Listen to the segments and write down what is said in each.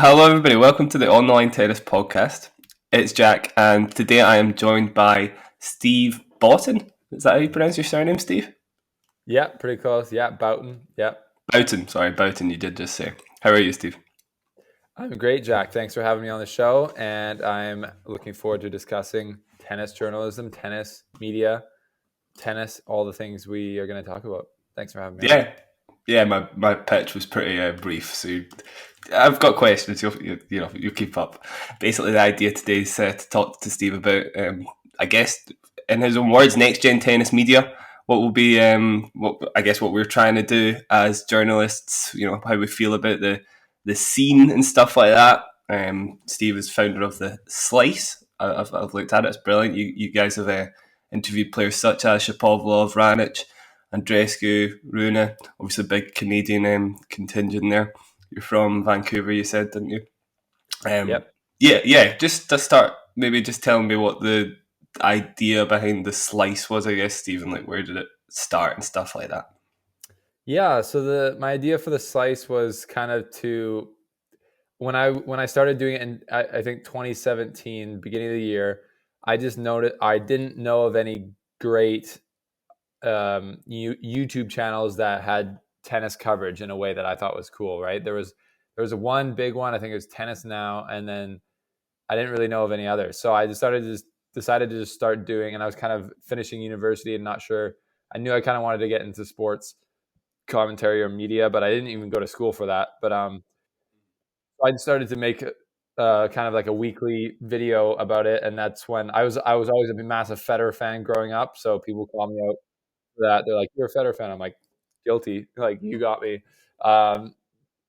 Hello, everybody. Welcome to the Online Tennis Podcast. It's Jack, and today I am joined by Steve Boughton. Is that how you pronounce your surname, Steve? Yeah, pretty close. Yeah, Boughton. Yeah. Boughton. Sorry, Boughton, you did just say. How are you, Steve? I'm great, Jack. Thanks for having me on the show. And I'm looking forward to discussing tennis journalism, tennis media, tennis, all the things we are going to talk about. Thanks for having me on. Yeah. My pitch was pretty brief, so I've got questions. You'll keep up. Basically, the idea today is to talk to Steve about, I guess, in his own words, next gen tennis media. What will be, what we're trying to do as journalists. How we feel about the scene and stuff like that. Steve is founder of the Slice. I've looked at it; it's brilliant. You guys have interviewed players such as Shapovalov, Ranic, Andreescu, Rune, obviously a big Canadian contingent there. You're from Vancouver, you said, didn't you? Yep. Yeah. Just to start, maybe just telling me what the idea behind the Slice was, I guess, Stephen. Like, where did it start and stuff like that? Yeah. So my idea for the Slice was kind of to when I started doing it in I think 2017, beginning of the year. I just noted I didn't know of any great YouTube channels that had tennis coverage in a way that I thought was cool. Right, there was one big one. I think it was Tennis Now, and then I didn't really know of any others. So I decided to just start doing, and I was kind of finishing university and not sure. I knew I kind of wanted to get into sports commentary or media, but I didn't even go to school for that. But I started to make kind of like a weekly video about it, and that's when I was always a massive Federer fan growing up. So people call me out for that. They're like, "You're a Federer fan." I'm like, "Guilty." Like, you got me. Um,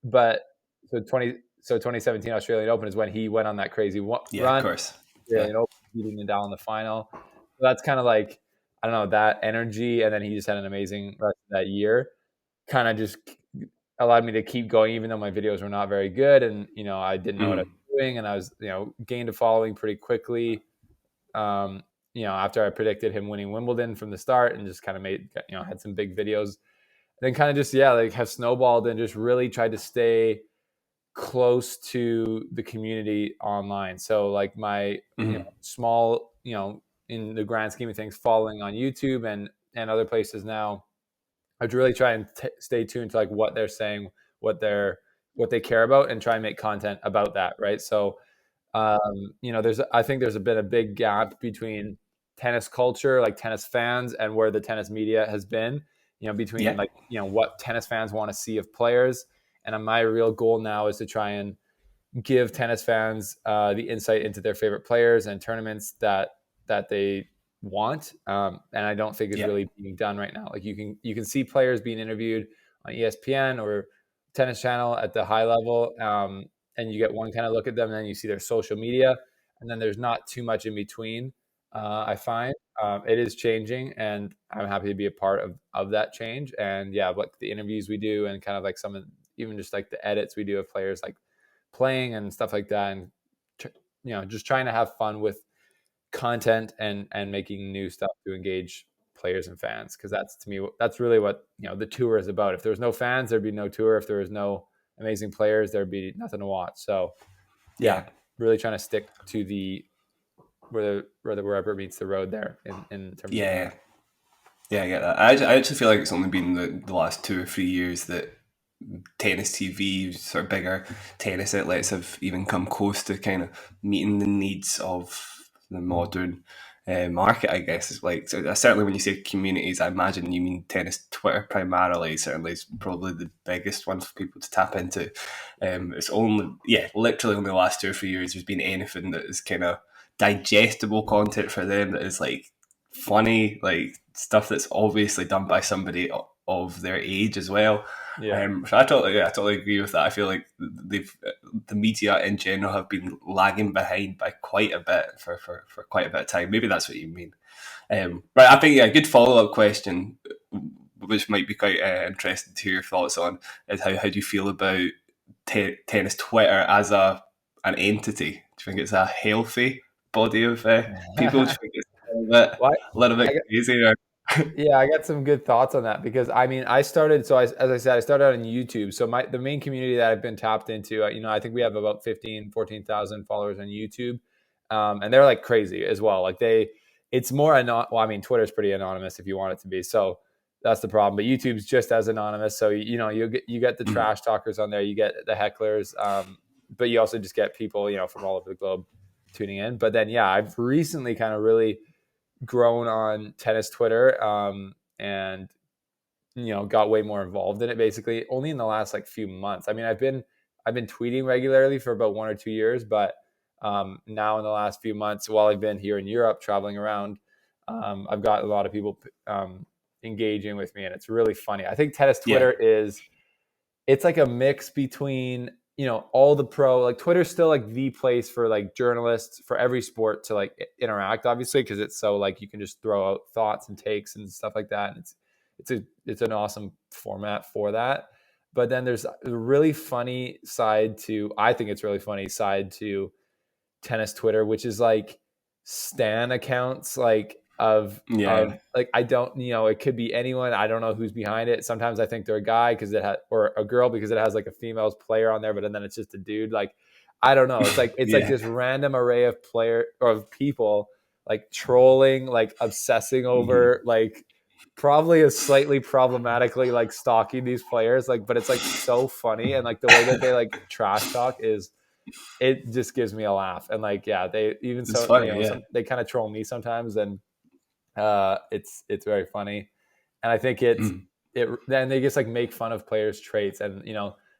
but so 2017 Australian Open is when he went on that crazy Yeah, of run. course. Yeah. Australian Open, beating Nadal in the final. So that's kind of like, I don't know, that energy, and then he just had an amazing rest of that year. Kind of just allowed me to keep going, even though my videos were not very good, and I didn't know what I Mm. was doing, and I was gained a following pretty quickly. Um, After I predicted him winning Wimbledon from the start, and just kind of made had some big videos, then kind of just like have snowballed and just really tried to stay close to the community online. So like my Mm. small, in the grand scheme of things, following on YouTube and other places now, I would really try and stay tuned to like what they're saying, what they care about, and try and make content about that. Right. So I think there's been a big gap between tennis culture, like tennis fans, and where the tennis media has been. Between Yeah. like what tennis fans want to see of players, and my real goal now is to try and give tennis fans the insight into their favorite players and tournaments that they want. And I don't think is Yeah. really being done right now. Like you can see players being interviewed on ESPN or Tennis Channel at the high level, and you get one kind of look at them, and then you see their social media, and then there's not too much in between. I find it is changing, and I'm happy to be a part of that change. And yeah, like the interviews we do, and kind of like some of even just like the edits we do of players like playing and stuff like that, and just trying to have fun with content and making new stuff to engage players and fans, because that's, to me, that's really what the tour is about. If there was no fans, there'd be no tour. If there was no amazing players, there'd be nothing to watch. So yeah, Yeah. really trying to stick to the wherever it meets the road there in terms of Yeah. Yeah, I get that. I actually feel like it's only been the last 2 or 3 years that tennis TV, sort of bigger tennis outlets, have even come close to kind of meeting the needs of the modern market, I guess. It's like, so certainly when you say communities, I imagine you mean tennis Twitter primarily. Certainly it's probably the biggest one for people to tap into. It's only, literally only the last 2 or 3 years there's been anything that is kind of digestible content for them, that is like funny, like stuff that's obviously done by somebody of their age as well. yeah. So I totally agree with that. I feel like the media in general have been lagging behind by quite a bit for quite a bit of time. Maybe that's what you mean. But I think, a good follow up question, which might be quite interesting to hear your thoughts on, is how do you feel about tennis Twitter as an entity? Do you think it's a healthy body of people? Do you think it's a Well, little bit crazy? Or... Yeah, I got some good thoughts on that because I mean, I started. So as I said, I started on YouTube. So the main community that I've been tapped into, I think we have about 14,000 followers on YouTube, and they're like crazy as well. Like it's more well, I mean, Twitter's pretty anonymous if you want it to be. So that's the problem. But YouTube's just as anonymous. So you get the Mm, trash talkers on there, you get the hecklers, but you also just get people from all over the globe tuning in. But then yeah, I've recently kind of really grown on tennis Twitter, and got way more involved in it basically only in the last like few months. I mean, I've been tweeting regularly for about 1 or 2 years, but now in the last few months while I've been here in Europe traveling around, I've got a lot of people engaging with me, and it's really funny. I think tennis yeah. Twitter it's like a mix between all the pro, like Twitter's still like the place for like journalists for every sport to like interact, obviously, because it's so like you can just throw out thoughts and takes and stuff like that, and it's an awesome format for that. But then there's a really funny side to, I think it's really funny side to tennis Twitter, which is like stan accounts, like Yeah. of like, I don't, it could be anyone. I don't know who's behind it. Sometimes I think they're a guy because it has, or a girl because it has like a female player on there, but then it's just a dude. Like, I don't know. It's like Yeah. this random array of people like trolling, like obsessing Hmm. over, like probably a slightly problematically like stalking these players. Like, but it's like so funny, and like the way that they like trash talk is, it just gives me a laugh. And like, yeah, they even It's so, funny, yeah. they kind of troll me sometimes, and it's very funny. And I think Mm, then they just like make fun of players' traits, and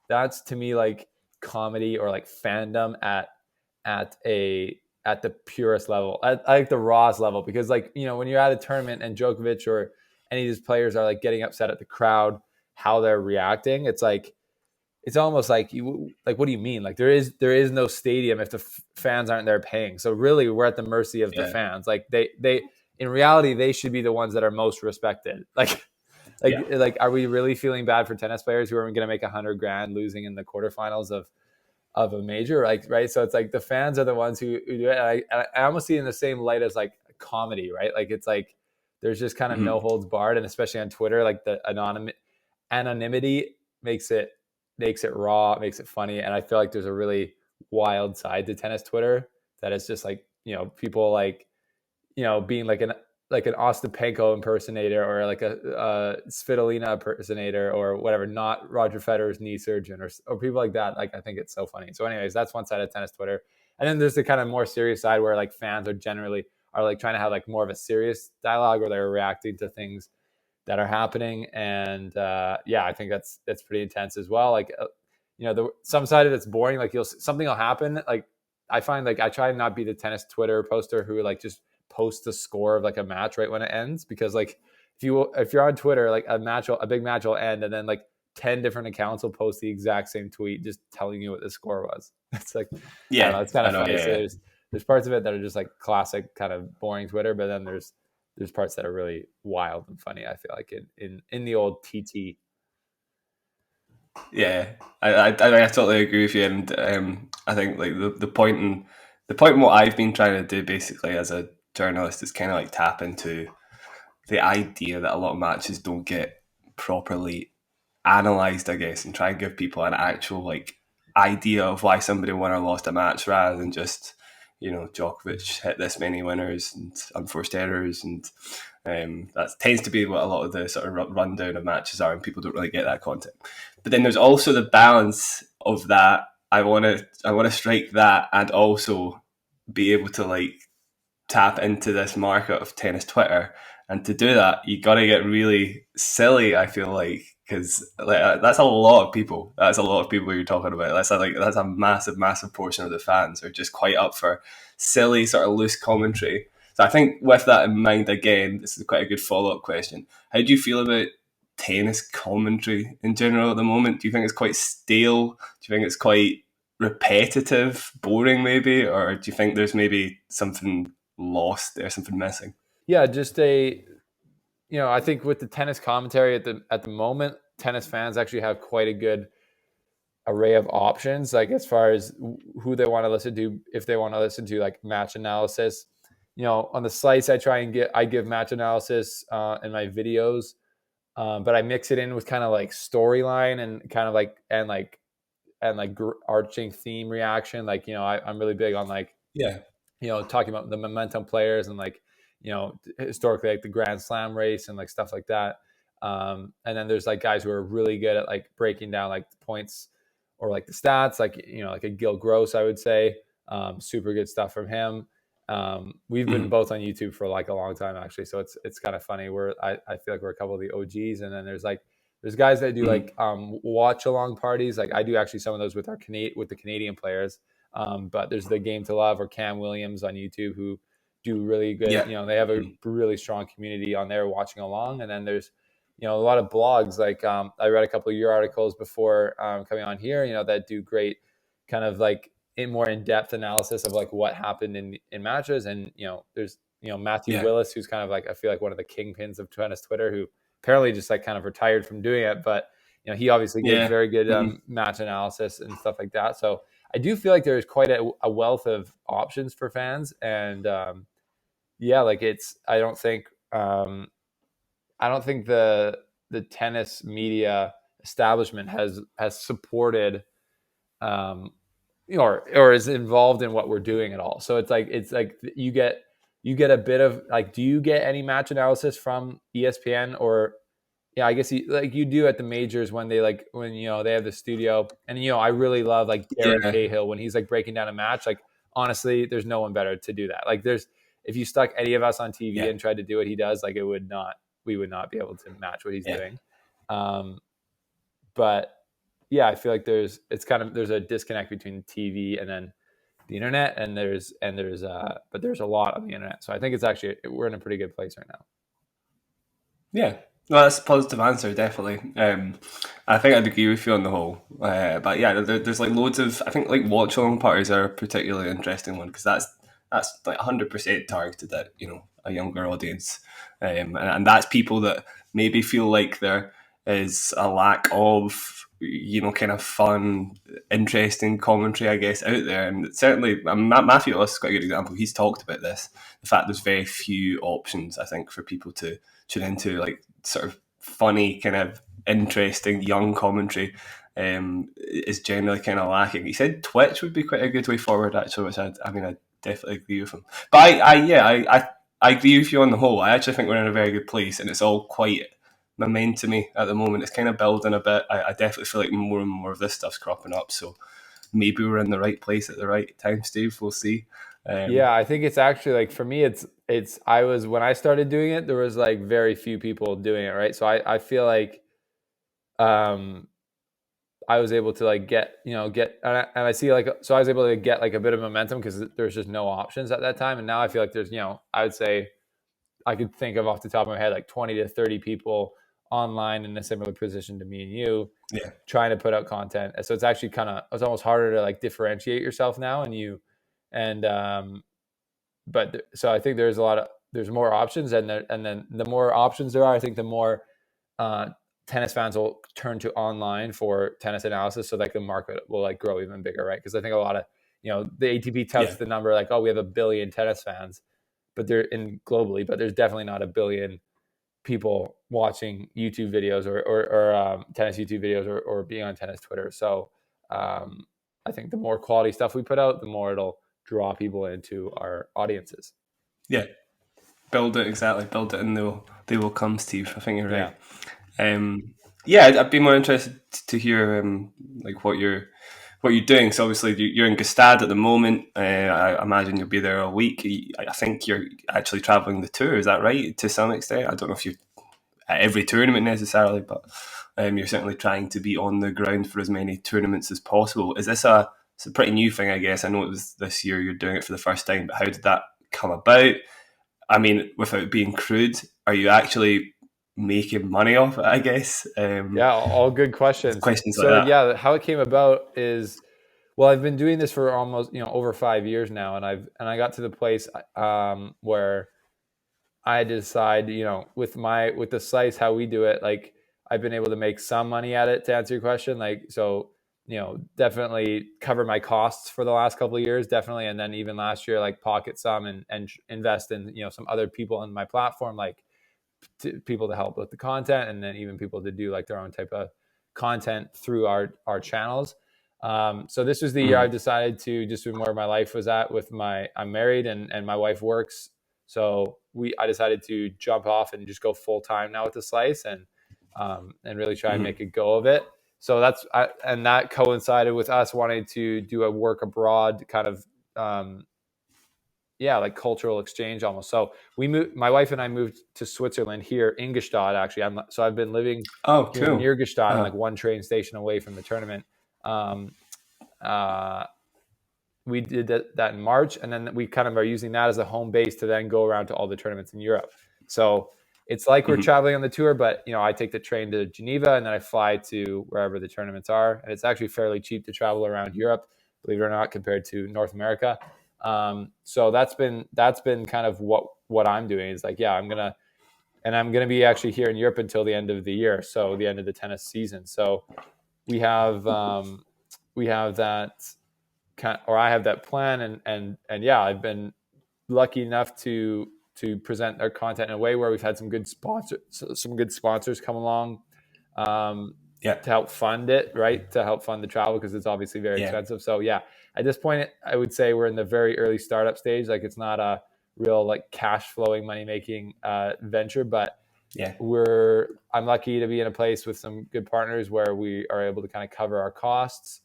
that's to me like comedy or like fandom at the purest level, at like the rawest level, because like when you're at a tournament and Djokovic or any of these players are like getting upset at the crowd, how they're reacting, it's almost like like, what do you mean? Like there is no stadium if the fans aren't there paying. So really, we're at the mercy of the yeah. fans. Like they in reality, they should be the ones that are most respected. Like Yeah. are we really feeling bad for tennis players who are going to make 100 grand losing in the quarterfinals of a major? Like, right? So it's like the fans are the ones who do it. And I almost see it in the same light as like comedy, right? Like it's like there's just kind of no Hmm. holds barred, and especially on Twitter, like the anonymity makes it raw, makes it funny. And I feel like there's a really wild side to tennis Twitter that is just like people like being like an Ostapenko impersonator, or like a Svitolina impersonator, or whatever, not Roger Federer's knee surgeon, or people like that. Like, I think it's so funny. So anyways, that's one side of tennis Twitter. And then there's the kind of more serious side where like fans are like trying to have like more of a serious dialogue, where they're reacting to things that are happening. And yeah, I think that's pretty intense as well. Like some side of it's boring. Like something will happen. Like I find, like, I try to not be the tennis Twitter poster who like just posts the score of like a match right when it ends, because like if you're on Twitter, like a big match will end, and then like 10 different accounts will post the exact same tweet just telling you what the score was. It's like, I don't know, Yeah. it's kind I of know. funny. Yeah. So Yeah. there's parts of it that are just like classic kind of boring Twitter, but then there's parts that are really wild and funny, I feel like, in the old TT. Yeah, I totally agree with you, and I think like the point in what I've been trying to do basically as a journalist is kind of like tap into the idea that a lot of matches don't get properly analyzed, I guess, and try and give people an actual like idea of why somebody won or lost a match rather than just Djokovic hit this many winners and unforced errors, and that tends to be what a lot of the sort of rundown of matches are, and people don't really get that content. But then there's also the balance of that. I want to strike that and also be able to like tap into this market of tennis Twitter. And to do that, you got to get really silly. I feel like because like, that's a lot of people. That's a lot of people you're talking about. That's a massive, massive portion of the fans are just quite up for silly, sort of loose commentary. So I think with that in mind, again, this is quite a good follow up question. How do you feel about tennis commentary in general at the moment? Do you think it's quite stale? Do you think it's quite repetitive, boring, maybe, or do you think there's maybe something lost there, something missing? Yeah, just I think with the tennis commentary at the moment, tennis fans actually have quite a good array of options, like as far as who they want to listen to, if they want to listen to like match analysis, on the slides I give match analysis in my videos, but I mix it in with kind of like storyline and kind of like arching theme reaction. Like, I'm really big on like, Yeah. talking about the momentum players and like, historically like the Grand Slam race and like stuff like that. And then there's like guys who are really good at like breaking down like the points or like the stats, like, like a Gil Gross, I would say. Super good stuff from him. We've been Mhm. both on YouTube for like a long time actually, so it's kind of funny. I feel like we're a couple of the OGs, and then there's guys that do Mhm. like watch along parties. Like I do actually some of those with with the Canadian players. But there's the Game to Love or Cam Williams on YouTube who do really good. Yeah. They have a Mhm. really strong community on there watching along. And then there's, a lot of blogs. Like I read a couple of your articles before coming on here, that do great kind of like more in-depth analysis of like what happened in matches. And, there's, Matthew Yeah. Willis, who's kind of like, I feel like one of the kingpins of tennis Twitter, who apparently just like kind of retired from doing it. But, he obviously gives Yeah. very good Mhm. match analysis and stuff like that. So I do feel like there's quite a wealth of options for fans, and yeah, like I don't think the tennis media establishment has supported um, or is involved in what we're doing at all. So it's like you get a bit of like, do you get any match analysis from ESPN? Or yeah, I guess you do at the majors when when they have the studio. And I really love like Darren Yeah. Cahill when he's like breaking down a match. Like honestly, there's no one better to do that. Like if you stuck any of us on TV Yeah. and tried to do what he does, like we would not be able to match what he's Yeah. doing. Um, but yeah, I feel like there's a disconnect between TV and then the internet, and but there's a lot on the internet. So I think it's actually we're in a pretty good place right now. Yeah. Well, that's a positive answer, definitely. I think I'd agree with you on the whole. But yeah, there's like loads of. I think like watch along parties are a particularly interesting one because that's like 100% targeted at a younger audience, and that's people that maybe feel like there is a lack of kind of fun, interesting commentary, I guess, out there. And certainly, Matthew Ellis is quite a good example. He's talked about this, the fact there's very few options, I think, for people to tune into, like sort of funny, kind of interesting young commentary is generally kind of lacking. He said Twitch would be quite a good way forward, actually, which I mean, I definitely agree with him. But I agree with you on the whole. I actually think we're in a very good place, and it's all quite momentumy at the moment. It's kind of building a bit. I definitely feel like more and more of this stuff's cropping up. So maybe we're in the right place at the right time, Steve. We'll see. Yeah, I think it's actually like for me, it's I was when I started doing it, there was like very few people doing it, right? So I feel like um I was able to like get and I see like so I was able to get like a bit of momentum because there's just no options at that time, and now I feel like there's I would say I could think of off the top of my head like 20 to 30 people online in a similar position to me and you Yeah, trying to put out content. So it's actually it's almost harder to like differentiate yourself now, and so I think there's more options, and then the more options there are, I think the more uh, tennis fans will turn to online for tennis analysis, so like the market will like grow even bigger, right? Because I think a lot of the ATP touts yeah, the number like, oh, we have 1 billion tennis fans, but they're in globally, but there's definitely not 1 billion people watching YouTube videos or tennis YouTube videos or being on tennis Twitter. So um, I think the more quality stuff we put out, the more it'll draw people into our audiences. yeah. Build it, exactly. Build it, and they will come, Steve. I think you're Yeah. right. Yeah, I'd be more interested to hear like what you're doing. So obviously you're in Gstaad at the moment. I imagine you'll be there a week. I think you're actually traveling the tour. Is that right? To some extent, I don't know if you're at every tournament necessarily, but you're certainly trying to be on the ground for as many tournaments as possible. Is this it's a pretty new thing, I guess? I know it was this year you're doing it for the first time, but how did that come about? I mean, without being crude, are you actually making money off it, I guess? Yeah, all good questions. Questions like So that. yeah, how it came about is, well, I've been doing this for almost over 5 years now, and I got to the place where I decide, with the slice how we do it, like I've been able to make some money at it, to answer your question. Like, so definitely cover my costs for the last couple of years, definitely. And then even last year, like pocket some and invest in, some other people in my platform, like people to help with the content, and then even people to do like their own type of content through our channels. So this was the year I decided to just do more of my life was at with I'm married and my wife works. So I decided to jump off and just go full time now with the slice and really try and make a go of it. So and that coincided with us wanting to do a work abroad kind of, like cultural exchange almost. So my wife and I moved to Switzerland here in Gstaad, actually. I've been living Oh, here cool. near Gstaad. I'm like one train station away from the tournament. Um, uh, we did that in March, and then we kind of are using that as a home base to then go around to all the tournaments in Europe. So it's like we're traveling on the tour, but I take the train to Geneva and then I fly to wherever the tournaments are, and it's actually fairly cheap to travel around Europe, believe it or not, compared to North America. So that's been kind of what I'm doing is like, I'm gonna be actually here in Europe until the end of the year, so the end of the tennis season. So we have that I have that plan, and I've been lucky enough to present our content in a way where we've had some good sponsors come along, to help fund it, right? To help fund the travel, because it's obviously very expensive. So at this point, I would say we're in the very early startup stage. Like it's not a real like cash flowing, money making venture, but I'm lucky to be in a place with some good partners where we are able to kind of cover our costs,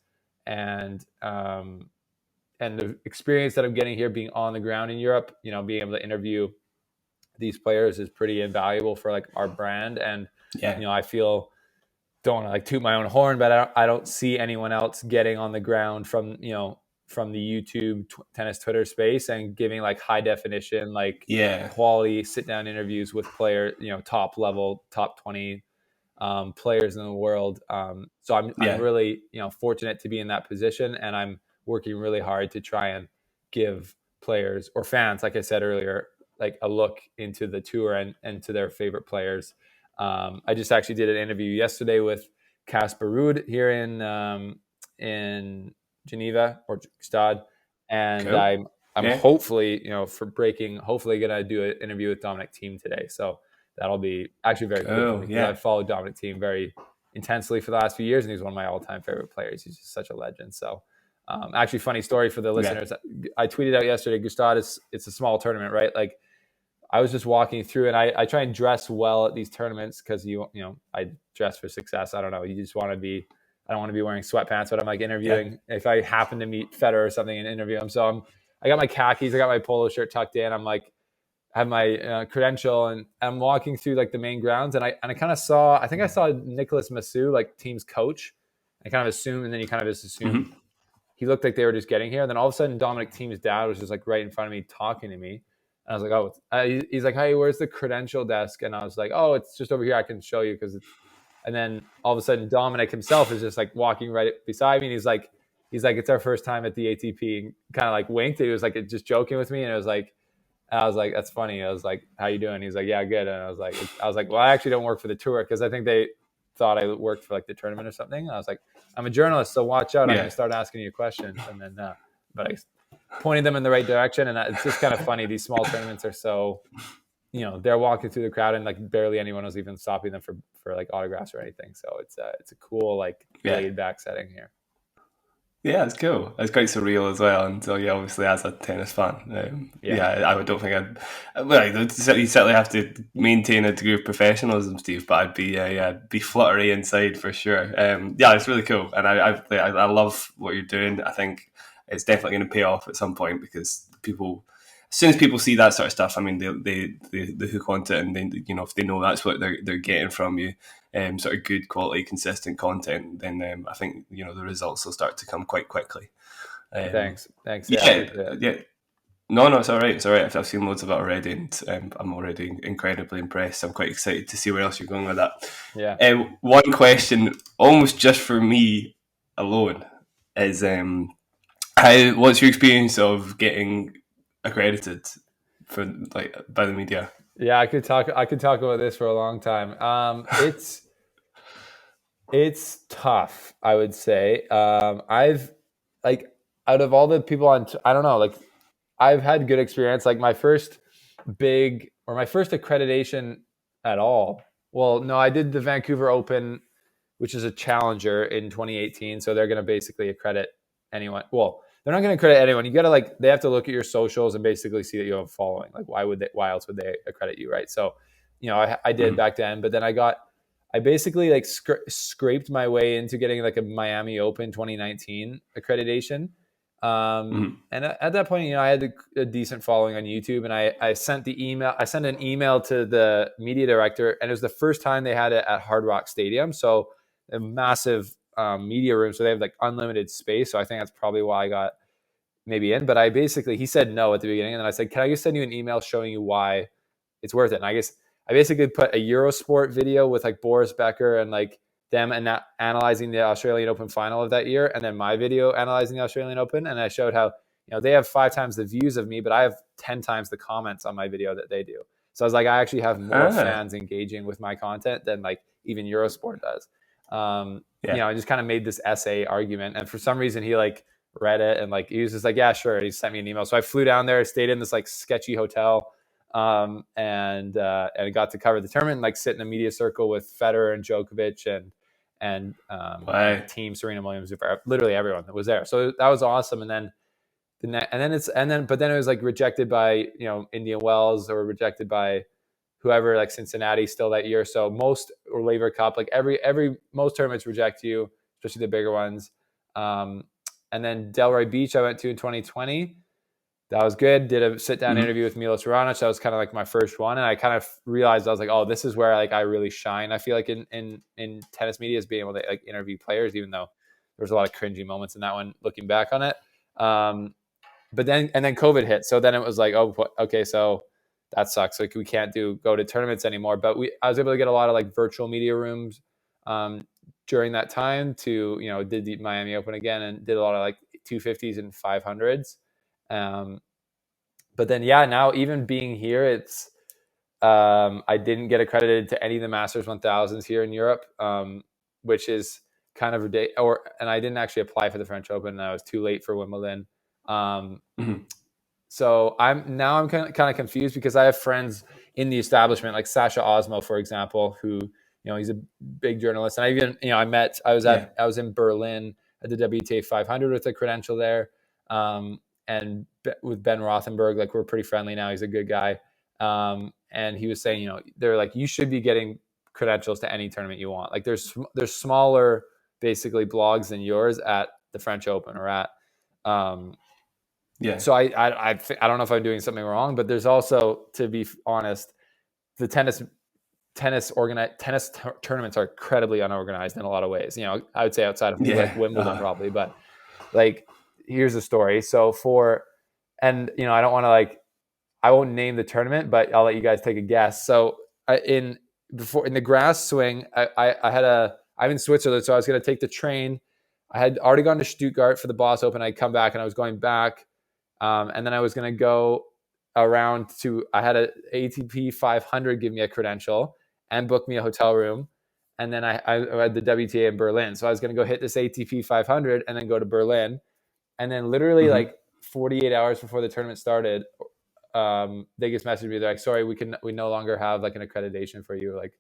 and the experience that I'm getting here, being on the ground in Europe, being able to interview these players is pretty invaluable for like our brand. And I feel, don't want to like toot my own horn, but I don't see anyone else getting on the ground from the YouTube tennis Twitter space and giving like high definition, like quality sit down interviews with players, top level, top 20 players in the world. So I'm really fortunate to be in that position, and I'm working really hard to try and give players or fans, like I said earlier, like a look into the tour and to their favorite players. I just actually did an interview yesterday with Casper Ruud here in Geneva or Gstaad, and Cool. I'm hopefully hopefully gonna do an interview with Dominic Thiem today. So that'll be actually very cool for me, because I've followed Dominic Thiem very intensely for the last few years, and he's one of my all-time favorite players. He's just such a legend. So actually, funny story for the listeners. I tweeted out yesterday, Gstaad it's a small tournament, right? Like I was just walking through, and I try and dress well at these tournaments because I dress for success. I don't know. You just want to be. I don't want to be wearing sweatpants, but I'm like interviewing. If I happen to meet Federer or something and interview him, so I got my khakis, I got my polo shirt tucked in. I'm like, have my credential, and I'm walking through like the main grounds, and I kind of saw. I think I saw Nicholas Massou, like Team's coach. I kind of assumed, and then you kind of just assume he looked like they were just getting here. And then all of a sudden, Dominic Thiem's dad was just like right in front of me talking to me. And I was like, oh, he's like, hey, where's the credential desk? And I was like, oh, it's just over here. I can show you. And then all of a sudden, Dominic himself is just like walking right beside me. And he's like, it's our first time at the ATP, and kind of like winked. He was like just joking with me. And I was like, that's funny. I was like, how you doing? He's like, yeah, good. And I was like, well, I actually don't work for the tour, because I think they thought I worked for like the tournament or something. And I was like, I'm a journalist, so watch out. I'm going to start asking you questions. And then, but I pointed them in the right direction. And it's just kind of funny. These small tournaments are so, they're walking through the crowd, and like barely anyone was even stopping them for like autographs or anything. So it's a cool, like laid back setting here. Yeah, it's cool. It's quite surreal as well. And so, obviously, as a tennis fan, I don't think well, you certainly have to maintain a degree of professionalism, Steve. But I'd be fluttery inside for sure. It's really cool, and I love what you're doing. I think it's definitely going to pay off at some point, because people, as soon as people see that sort of stuff, I mean, they hook onto it, and then if they know that's what they're getting from you. Sort of good quality, consistent content, then I think the results will start to come quite quickly. Thanks. Yeah. No, it's all right. It's all right. I've seen loads of it already, and I'm already incredibly impressed. I'm quite excited to see where else you're going with that. Yeah. One question, almost just for me alone, is what's your experience of getting accredited for by the media? Yeah, I could talk about this for a long time. It's tough, I would say. I've like out of all the people on, I don't know, like I've had good experience. Like my first accreditation at all. Well, no, I did the Vancouver Open, which is a challenger in 2018. So they're going to basically accredit anyone. Well, they're not going to accredit anyone. You got to they have to look at your socials and basically see that you have a following. Like why else would they accredit you? Right. So, I did back then, but then I basically like scraped my way into getting like a Miami Open 2019 accreditation. And at that point, I had a decent following on YouTube, and I sent an email to the media director, and it was the first time they had it at Hard Rock Stadium. So a massive media room. So they have like unlimited space. So I think that's probably why I got maybe in, but he said no at the beginning. And then I said, can I just send you an email showing you why it's worth it? And I basically put a Eurosport video with like Boris Becker and like them and analyzing the Australian Open final of that year, and then my video analyzing the Australian Open. And I showed how, they have 5 times the views of me, but I have 10 times the comments on my video that they do. So I was like, I actually have more fans engaging with my content than like even Eurosport does. I just kind of made this essay argument, and for some reason he like read it and like he was just like, yeah, sure. And he sent me an email. So I flew down there, stayed in this like sketchy hotel, and I got to cover the tournament and like sit in a media circle with Federer and Djokovic and team Serena Williams, literally everyone that was there. So that was awesome. And then but then it was like rejected by Indian Wells or rejected by whoever, like Cincinnati still that year. So most, or Laver Cup, like most tournaments reject you, especially the bigger ones. And then Delray Beach I went to in 2020. That was good. Did a sit-down interview with Milos Raonic. That was kind of like my first one. And I kind of realized, I was like, oh, this is where like I really shine. I feel like in tennis media is being able to like interview players, even though there was a lot of cringy moments in that one looking back on it. But then COVID hit. So then it was like, oh, okay, so that sucks. Like we can't go to tournaments anymore. But I was able to get a lot of like virtual media rooms during that time to, did the Miami Open again and did a lot of like 250s and 500s. But then, now even being here, it's, I didn't get accredited to any of the Masters 1000s here in Europe, which is kind of ridiculous. And I didn't actually apply for the French Open, and I was too late for Wimbledon. So I'm kind of confused because I have friends in the establishment, like Sasha Osmo, for example, who, he's a big journalist. And I even, I was in Berlin at the WTA 500 with a credential there. And with Ben Rothenberg, like we're pretty friendly now. He's a good guy. And he was saying, they're like, you should be getting credentials to any tournament you want. Like there's smaller, basically blogs than yours at the French Open or at, So I don't know if I'm doing something wrong, but there's also, to be honest, the tennis tournaments are incredibly unorganized in a lot of ways. I would say outside of like Wimbledon probably, but like here's the story. So I don't want to I won't name the tournament, but I'll let you guys take a guess. So in the grass swing, I'm in Switzerland, so I was going to take the train. I had already gone to Stuttgart for the Boss Open. I'd come back and I was going back. And then I was going to go around I had a ATP 500 give me a credential and book me a hotel room. And then I had the WTA in Berlin. So I was going to go hit this ATP 500 and then go to Berlin. And then literally like 48 hours before the tournament started, they just messaged me. They're like, sorry, we no longer have like an accreditation for you. Like,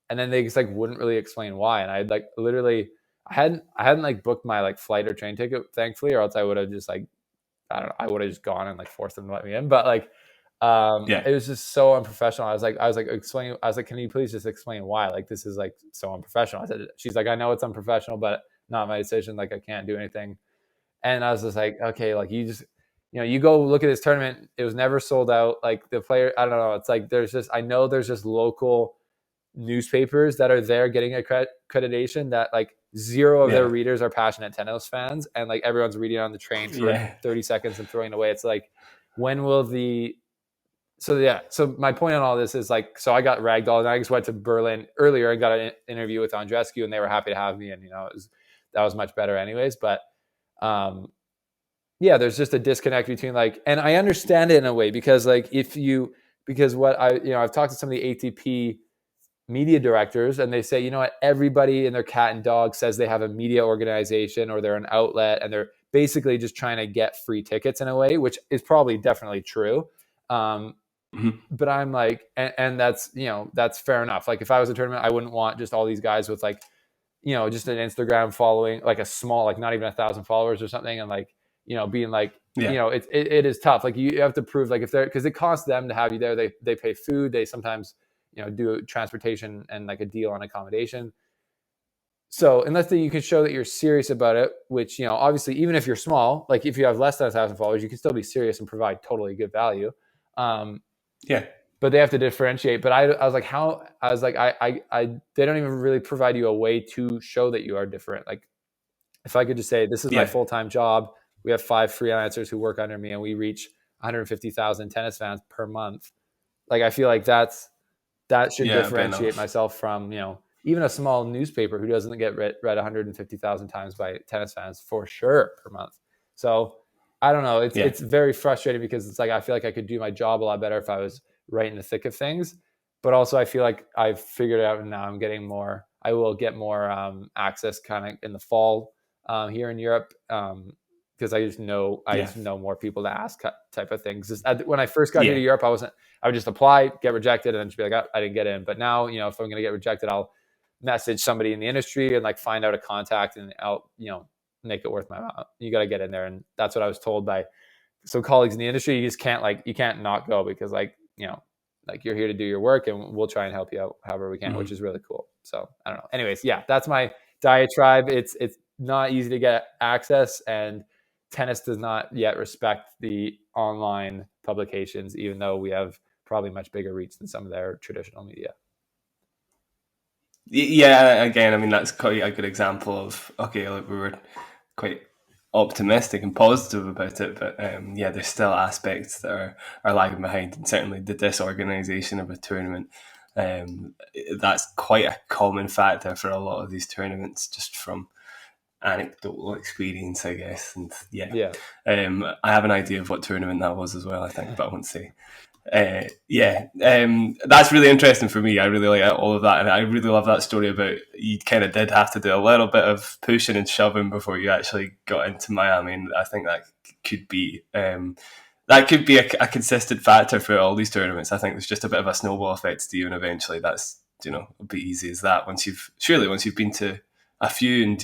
and then they just like wouldn't really explain why. And I like literally, I hadn't like booked my like flight or train ticket, thankfully, or else I would have just like, I don't know, I would have just gone and like forced them to let me in. But like, it was just so unprofessional. I was like, can you please just explain why? Like, this is like so unprofessional. She's like, I know it's unprofessional, but not my decision. Like, I can't do anything. And I was just like, okay, like you just, you go look at this tournament. It was never sold out. Like the player, I don't know. It's like, I know there's just local newspapers that are there getting accreditation that like zero of their readers are passionate tennis fans, and like everyone's reading on the train for 30 seconds and throwing it away. It's like, when will so my point on all this is like, so I got ragdolled and I just went to Berlin earlier and got an interview with Andreescu, and they were happy to have me, and that was much better anyways. But there's just a disconnect between like, and I understand it in a way because like because what I've talked to some of the ATP media directors, and they say, you know what, everybody and their cat and dog says they have a media organization or they're an outlet, and they're basically just trying to get free tickets in a way, which is probably definitely true. But I'm like, and that's, that's fair enough. Like if I was a tournament, I wouldn't want just all these guys with like, just an Instagram following, like a small, like not even 1,000 followers or something. And like, being like, it is tough. Like you have to prove, like if they're, because it costs them to have you there. They pay food. They sometimes, do transportation and like a deal on accommodation. So unless you can show that you're serious about it, which, obviously, even if you're small, like if you have less than 1,000 followers, you can still be serious and provide totally good value. But they have to differentiate. But I was like, they don't even really provide you a way to show that you are different. Like if I could just say, this is my full-time job. We have 5 freelancers who work under me and we reach 150,000 tennis fans per month. Like, I feel like that should differentiate myself from, even a small newspaper who doesn't get read 150,000 times by tennis fans for sure per month. So I don't know. It's very frustrating because it's like, I feel like I could do my job a lot better if I was right in the thick of things. But also I feel like I've figured it out, and now I will get more access kind of in the fall here in Europe. Because I just know more people to ask type of things. When I first got here to Europe, I would just apply, get rejected, and then just be like, I didn't get in. But now, if I'm going to get rejected, I'll message somebody in the industry and like find out a contact, and I'll, make it worth my while. You got to get in there. And that's what I was told by some colleagues in the industry. You just can't you can't not go, because like you're here to do your work, and we'll try and help you out however we can, which is really cool. So I don't know. Anyways, that's my diatribe. It's not easy to get access, and tennis does not yet respect the online publications, even though we have probably much bigger reach than some of their traditional media. Yeah, again, I mean, that's quite a good example of, okay, like we were quite optimistic and positive about it, but there's still aspects that are lagging behind, and certainly the disorganization of a tournament. That's quite a common factor for a lot of these tournaments, just from anecdotal experience, I guess. And I have an idea of what tournament that was as well, I think, but I won't say. That's really interesting for me. I really like all of that, and I really love that story about you kind of did have to do a little bit of pushing and shoving before you actually got into Miami. And I think that could be a consistent factor for all these tournaments. I think there's just a bit of a snowball effect to you, and eventually that's a bit easy as that. Once you've been to a few, and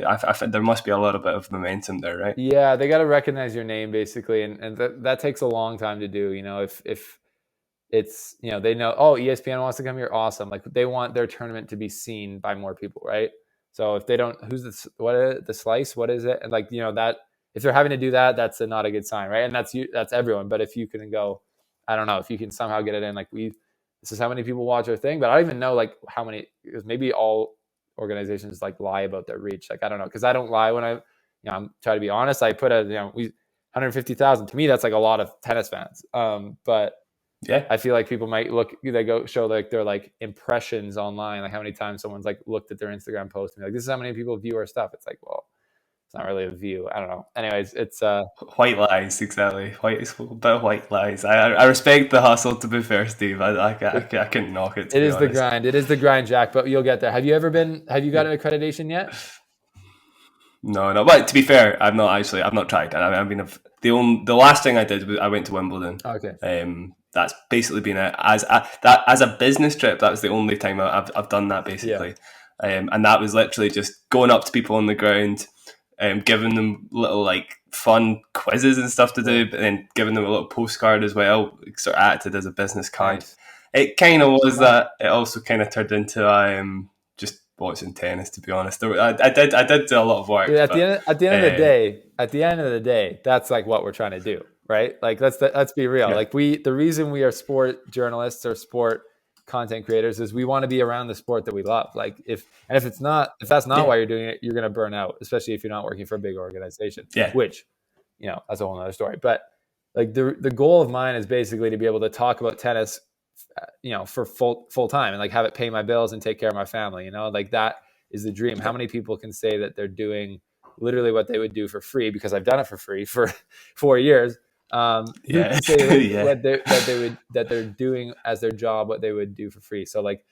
I think there must be a little bit of momentum there, right? Yeah, they got to recognize your name basically, and that takes a long time to do. If it's they know, oh, ESPN wants to come here, awesome. Like they want their tournament to be seen by more people, right? So if they don't, the slice? What is it? And like that, if they're having to do that, that's not a good sign, right? And that's everyone. But if you can go, I don't know, if you can somehow get it in, like this is how many people watch our thing, but I don't even know like how many. Because maybe all organizations like lie about their reach. Like I don't know, because I don't lie when I'm trying to be honest. I put 150,000. To me, that's like a lot of tennis fans. But I feel like people might they go show like their like impressions online, like how many times someone's like looked at their Instagram post and be like, this is how many people view our stuff. It's like, well, it's not really a view. I don't know. Anyways, it's white lies, exactly. A bit of white lies. I respect the hustle, to be fair, Steve. I couldn't knock it. It is the grind. It is the grind, Jack. But you'll get there. Have you got an accreditation yet? No. But to be fair, I've not tried. I mean, the last thing I did was I went to Wimbledon. Okay. That's basically been as a business trip. That was the only time I've done that basically. And that was literally just going up to people on the ground, giving them little like fun quizzes and stuff to do, but then giving them a little postcard as well, sort of acted as a business card. Nice. It kind of was that. It also kind of turned into just watching tennis. To be honest, I did do a lot of work. Dude, at the end of the day, that's like what we're trying to do, right? Like let's be real. Yeah. Like the reason we are sport journalists or sport content creators is we want to be around the sport that we love. Like if that's not why you're doing it, you're going to burn out, especially if you're not working for a big organization. Yeah. Which, that's a whole nother story. But like the goal of mine is basically to be able to talk about tennis, for full time and like have it pay my bills and take care of my family. Like that is the dream. How many people can say that they're doing literally what they would do for free, because I've done it for free for 4 years. Who can say that they're doing as their job what they would do for free? So like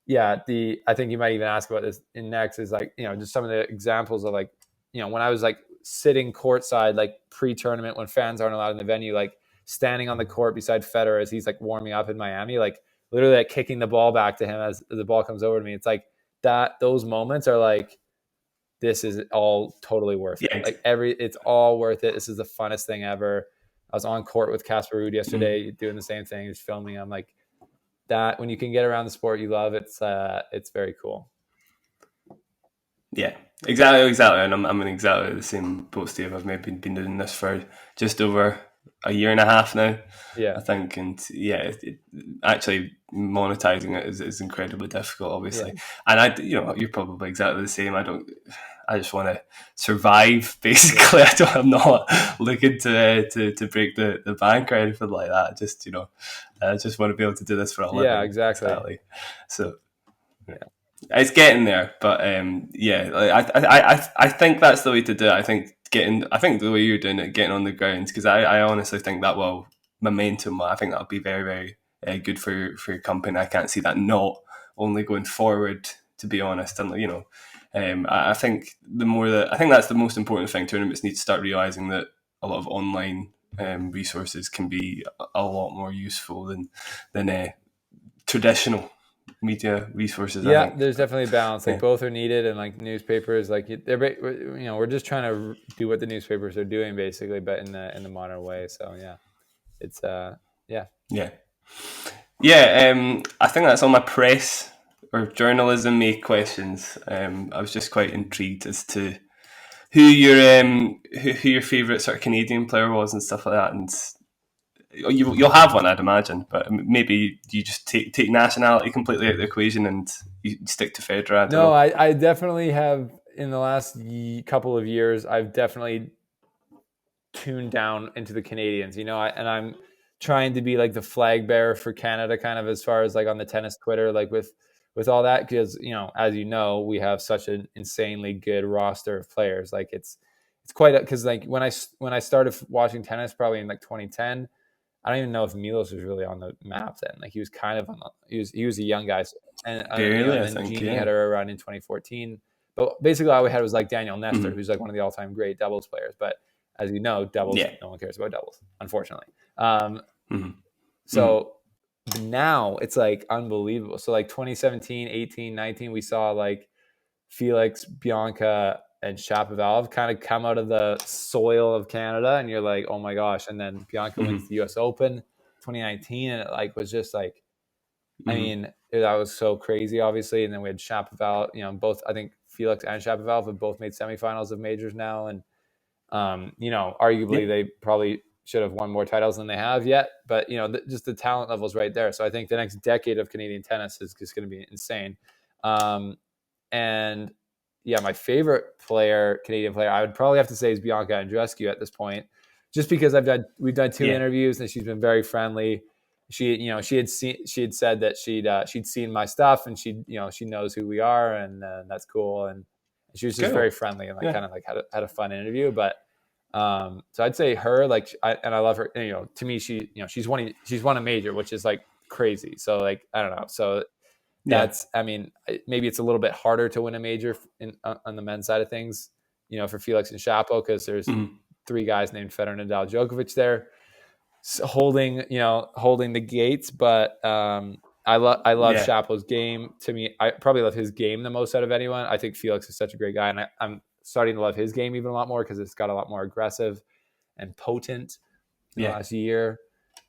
I think you might even ask about this in next is like, just some of the examples of like, when I was like sitting courtside, like pre-tournament when fans aren't allowed in the venue, like standing on the court beside Federer as he's like warming up in Miami, like literally like kicking the ball back to him as the ball comes over to me. It's like those moments are like, this is all totally worth it. Yeah. Like it's all worth it. This is the funnest thing ever. I was on court with Casper Ruud yesterday, doing the same thing, just filming. I'm like, that when you can get around the sport you love, it's very cool. Yeah, exactly. And I'm in exactly the same boat, Steve. I've maybe been doing this for just over a year and a half now, Yeah, I think. And yeah, actually monetizing it is incredibly difficult, obviously. And you're probably exactly the same. I just want to survive, basically. I'm not looking to break the bank or anything like that. I just want to be able to do this for a living. Yeah, exactly. So it's getting there, but I think that's the way to do it. I think the way you're doing it, getting on the ground, because I honestly think that will momentum. I think that'll be very, very good for your company. I can't see that not only going forward. To be honest, and I think I think that's the most important thing. Tournaments need to start realizing that a lot of online resources can be a lot more useful than traditional media resources. Yeah, I think. there's definitely a balance. Like both are needed, and like newspapers, like we're just trying to do what the newspapers are doing, basically, but in the modern way. So yeah, it's yeah. I think that's all my press or journalism questions. I was just quite intrigued as to who your favourite sort of Canadian player was and stuff like that, and you'll have one, I'd imagine, but maybe you just take nationality completely out of the equation and you stick to Federer. No, I definitely have in the last couple of years. I've definitely tuned down into the Canadians, and I'm trying to be like the flag bearer for Canada, kind of as far as like on the tennis Twitter, like with all that, because as we have such an insanely good roster of players. Like it's quite because like when I started watching tennis, probably in like 2010. I don't even know if Milos was really on the map then. Like he was kind of he was a young guy, and then Genie had her run in 2014. But basically, all we had was like Daniel Nestor, who's like one of the all-time great doubles players. But as you know, doubles, no one cares about doubles, unfortunately. So now it's like unbelievable. So like 2017, 18, 19, we saw like Felix, Bianca, and Shapovalov kind of come out of the soil of Canada, and you're like, oh my gosh. And then Bianca wins the US Open 2019, and it like was just like, I mean, that was so crazy, obviously. And then we had Shapovalov, both, I think Felix and Shapovalov have both made semifinals of majors now. And, arguably they probably should have won more titles than they have yet. But, just the talent level is right there. So I think the next decade of Canadian tennis is just going to be insane. And yeah, my favorite Canadian player, I would probably have to say is Bianca Andreescu at this point, just because we've done two interviews and she's been very friendly. She had said that she'd seen my stuff and she knows who we are, and that's cool. And she was just very friendly and kind of like had a fun interview. But so I'd say her, like, and I love her. To me, she's won a major, which is like crazy. So like, I don't know. So that's, I mean, maybe it's a little bit harder to win a major on the men's side of things, for Felix and Shapo, because there's three guys named Federer, Nadal, Djokovic there holding the gates. But I love Shapo's game. To me, I probably love his game the most out of anyone. I think Felix is such a great guy, and I'm starting to love his game even a lot more because it's got a lot more aggressive and potent in the last year.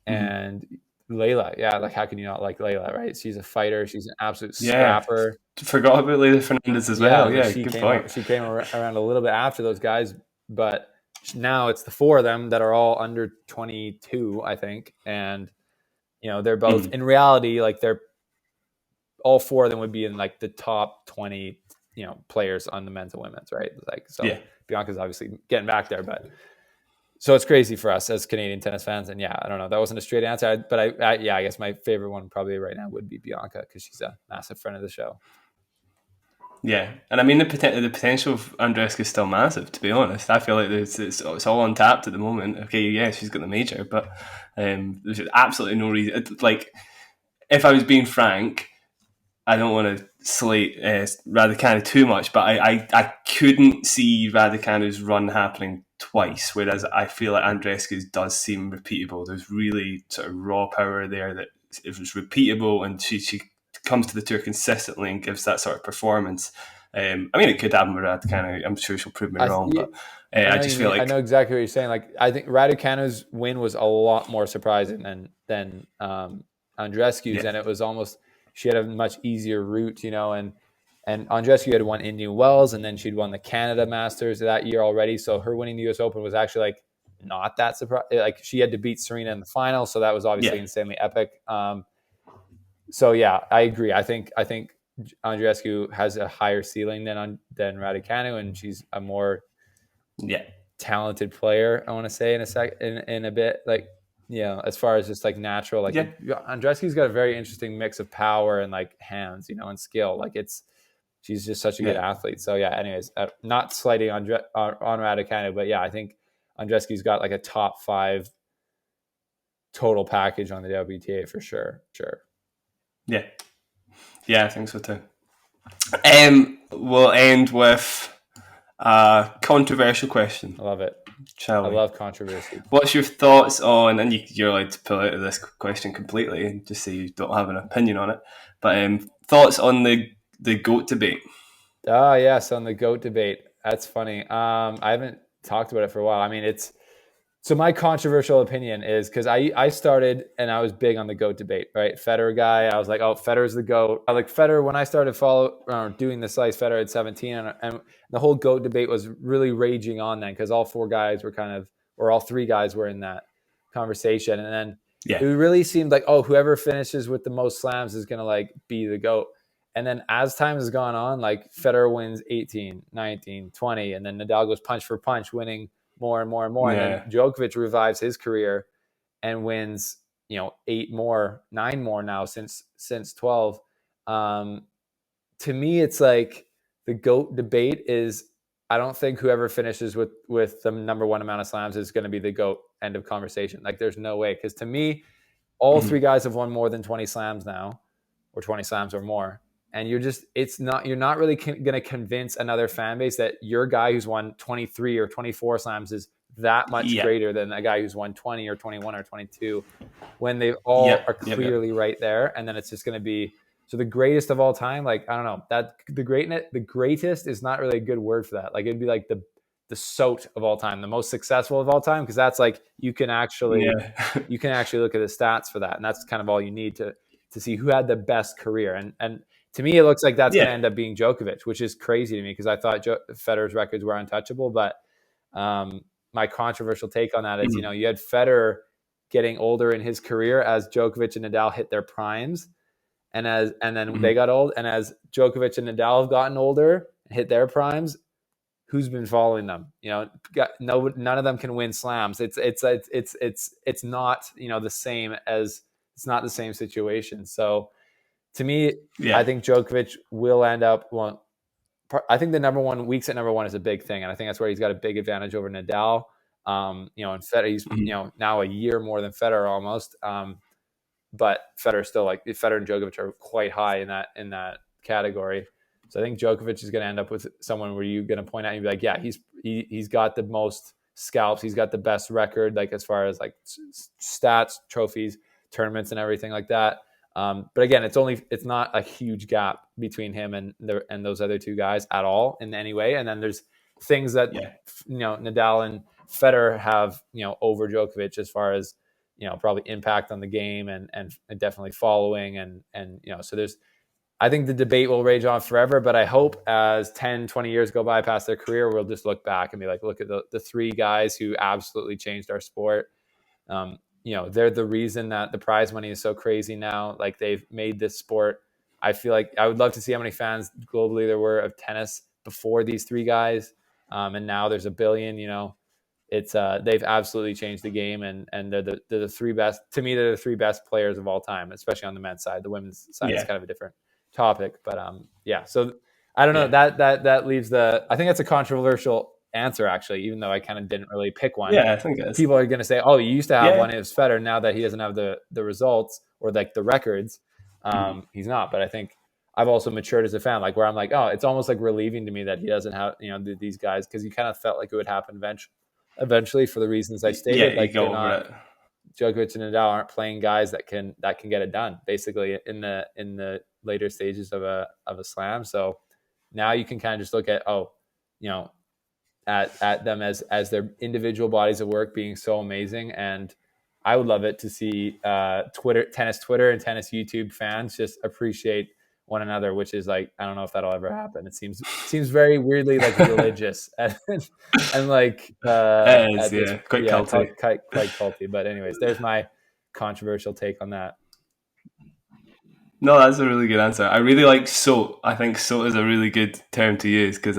And Layla, like how can you not like Layla, right? She's a fighter. She's an absolute scrapper. Forgot about Layla Fernandez as well. Yeah, good point. She came around a little bit after those guys, but now it's the four of them that are all under 22, I think. And, they're both in reality, like all four of them would be in like the top 20, players on the men's and women's, right? Like, so Bianca's obviously getting back there, but so it's crazy for us as Canadian tennis fans. And I don't know, that wasn't a straight answer, but I guess my favorite one probably right now would be Bianca, because she's a massive friend of the show. Yeah, and I mean the potential of Andreescu is still massive. To be honest, I feel like it's all untapped at the moment. Okay, she's got the major, but there's absolutely no reason. Like, if I was being frank, I don't want to slate Raducanu too much, but I couldn't see Raducanu's run happening twice, whereas I feel like Andreescu's does seem repeatable. There's really sort of raw power there that it was repeatable, and she comes to the tour consistently and gives that sort of performance. I mean, it could happen with Raducanu. I'm sure she'll prove me wrong, but I just feel like I know exactly what you're saying. Like, I think Raducanu's win was a lot more surprising than Andreescu's, and it was almost, she had a much easier route, and Andreescu had won Indian Wells, and then she'd won the Canada Masters that year already. So her winning the U.S. Open was actually like not that surprising. Like, she had to beat Serena in the final, so that was obviously insanely epic. So yeah, I agree. I think Andreescu has a higher ceiling than Raducanu, and she's a more talented player, I want to say in a bit, like, as far as just like natural, like Andreescu's got a very interesting mix of power and like hands, and skill. Like, she's just such a good athlete. So yeah, anyways, not slighting on Raducanu, but yeah, I think Andreescu's got like a top 5 total package on the WTA for sure. Yeah, I think so too. We'll end with a controversial question. I love it. Shall we? I love controversy. What's your thoughts on, and you're allowed to pull out of this question completely and just say you don't have an opinion on it, but thoughts on the GOAT debate? Oh, yes, on the GOAT debate. That's funny. I haven't talked about it for a while. I mean, so my controversial opinion is, because I started and I was big on the GOAT debate, right? Federer guy. I was like, oh, Federer's the GOAT. I like Federer when I started doing the Slice Federer at 17, and the whole GOAT debate was really raging on then, because all 4 guys were all 3 guys were in that conversation. And then it really seemed like, oh, whoever finishes with the most slams is going to like be the GOAT. And then as time has gone on, like Federer wins 18, 19, 20, and then Nadal goes punch for punch, winning more and more and more. Yeah. And then Djokovic revives his career and wins, 9 more now since 12. To me, it's like the GOAT debate is, I don't think whoever finishes with the number 1 amount of slams is going to be the GOAT. End of conversation. Like, there's no way. Because to me, all 3 guys have won more than 20 slams now, or 20 slams or more. And you're not really going to convince another fan base that your guy who's won 23 or 24 slams is that much greater than a guy who's won 20 or 21 or 22, when they all are clearly right there. And then it's just going to be, so the greatest of all time. Like, I don't know, that the greatest is not really a good word for that. Like, it'd be like the SOAT of all time, the most successful of all time. Cause that's like, you can actually look at the stats for that. And that's kind of all you need to see who had the best career. And to me, it looks like that's going to end up being Djokovic, which is crazy to me, because I thought Federer's records were untouchable. But my controversial take on that is, you had Federer getting older in his career as Djokovic and Nadal hit their primes, and then they got old, and as Djokovic and Nadal have gotten older and hit their primes, who's been following them? None of them can win slams. It's not the same as, it's not the same situation. So to me, I think Djokovic will end up. Well, I think the number 1 weeks at number 1 is a big thing, and I think that's where he's got a big advantage over Nadal. And Federer, he's now a year more than Federer almost. But Federer still, like, Federer and Djokovic are quite high in that category. So I think Djokovic is going to end up with someone where you're going to point out and be like, yeah, he's got the most scalps, he's got the best record, like as far as like stats, trophies, tournaments, and everything like that. But again, it's not a huge gap between him and those other 2 guys at all in any way. And then there's things that Nadal and Federer have over Djokovic, as far as probably impact on the game and definitely following and so there's, I think the debate will rage on forever, but I hope as 10, 20 years go by past their career, we'll just look back and be like, look at the 3 guys who absolutely changed our sport. They're the reason that the prize money is so crazy now. Like, they've made this sport. I feel like I would love to see how many fans globally there were of tennis before these 3 guys. And now there's 1 billion, it's they've absolutely changed the game, and they're the 3 best. To me, they're the 3 best players of all time, especially on the men's side. The women's side is kind of a different topic, but so I don't know, that leaves I think that's a controversial answer, actually, even though I kind of didn't really pick one. I think it is. People are going to say, oh, you used to have one, it was Federer. Now that he doesn't have the results or like the records, he's not. But I think I've also matured as a fan, like where I'm like, oh, it's almost like relieving to me that he doesn't have, these guys, because you kind of felt like it would happen eventually for the reasons I Yeah, stated. you Like go they're over not, it. Djokovic and Nadal aren't playing guys that can get it done basically in the later stages of a slam. So now you can kind of just look at, you know at them as their individual bodies of work being so amazing. And I would love it to see tennis Twitter and tennis YouTube fans just appreciate one another, which is like, I don't know if that'll ever happen. It seems very weirdly like religious and like It is, at this, yeah, quite culty. quite culty. But anyways, there's my controversial take on that. No, that's a really good answer. I really like SOAT. I think SOAT is a really good term to use because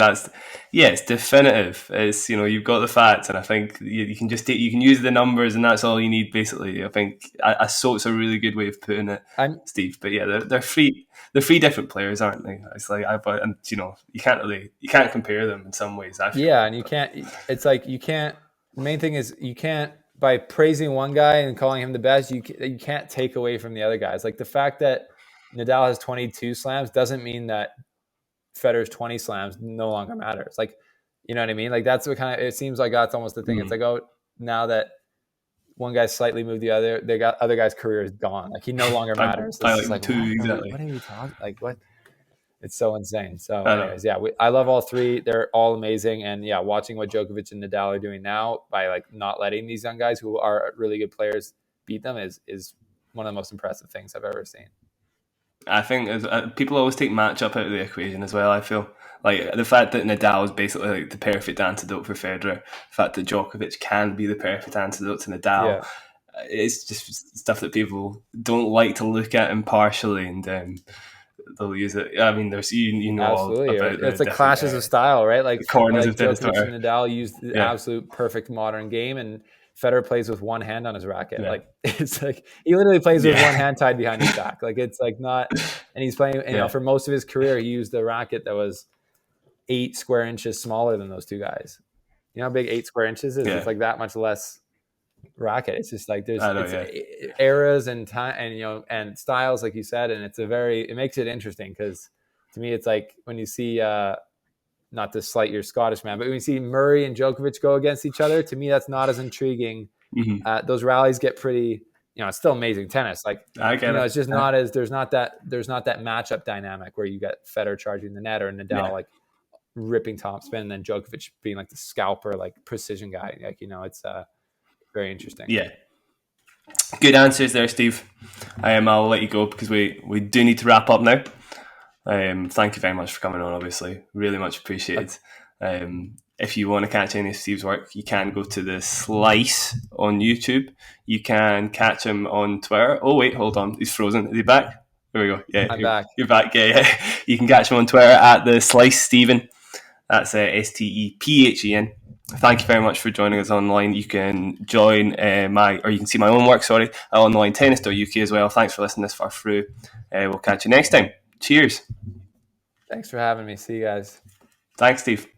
it's definitive. It's, you've got the facts, and I think you can just you can use the numbers, and that's all you need basically. I think a SOAT's a really good way of putting it, I'm Steve. But yeah, they're three different players, aren't they? It's like and you can't compare them in some ways. I feel Yeah, like, and you but can't. It's like you can't. The main thing is you can't, by praising one guy and calling him the best. You can't take away from the other guys. Like the fact that Nadal has 22 slams doesn't mean that Federer's 20 slams no longer matters. Like, you know what I mean? Like that's what kind of, it seems like that's almost the thing. It's like, oh, now that one guy slightly moved the other, they got other guy's career is gone. Like he no longer by matters. by It's just like like two what? exactly. What are we talking? Like what? It's so insane. So, I know. anyways, yeah, I love all three. They're all amazing, and yeah, watching what Djokovic and Nadal are doing now by like not letting these young guys who are really good players beat them is one of the most impressive things I've ever seen. I think people always take matchup out of the equation as well. I feel like the fact that Nadal is basically like the perfect antidote for Federer, the fact that Djokovic can be the perfect antidote to Nadal, Yeah, it's just stuff that people don't like to look at impartially, and they'll use it. I mean, there's you know all absolutely. about the It's the different clashes of style, right? the corners of tennis Djokovic and Twitter. Nadal use the Yeah, absolute perfect modern game, and Federer plays with one hand on his racket. yeah, Like it's like he literally plays with one yeah, hand tied behind his back. Like it's like not, and he's playing. yeah, For most of his career, he used the racket that was 8 square inches smaller than those two guys. You know how big 8 square inches is? It's yeah. like that much less racket. It's just like I know. it's Yeah, eras and time and and styles, like you said, and it makes it interesting because to me it's like when you see not to slight your Scottish man, but when you see Murray and Djokovic go against each other, to me that's not as intriguing. mm-hmm. Those rallies get pretty. It's still amazing tennis. Like I get it. it's just not as there's not that matchup dynamic where you get Federer charging the net or Nadal Yeah, like ripping topspin, and then Djokovic being like the scalper, like precision guy. Like it's very interesting. yeah. Good answers there, Steve. I'll let you go because we do need to wrap up now. Thank you very much for coming on, obviously. Really much appreciated. If you want to catch any of Steve's work, you can go to the Slice on YouTube. You can catch him on Twitter. Oh, wait, hold on. He's frozen. Is he back? There we go. Yeah, I'm back. you're back. Yeah. You can catch him on Twitter at the Slice Stephen. That's Stephen. Thank you very much for joining us online. You can join you can see my own work, at onlinetennis.uk as well. Thanks for listening this far through. We'll catch you next time. Cheers. Thanks for having me. See you guys. Thanks, Steve.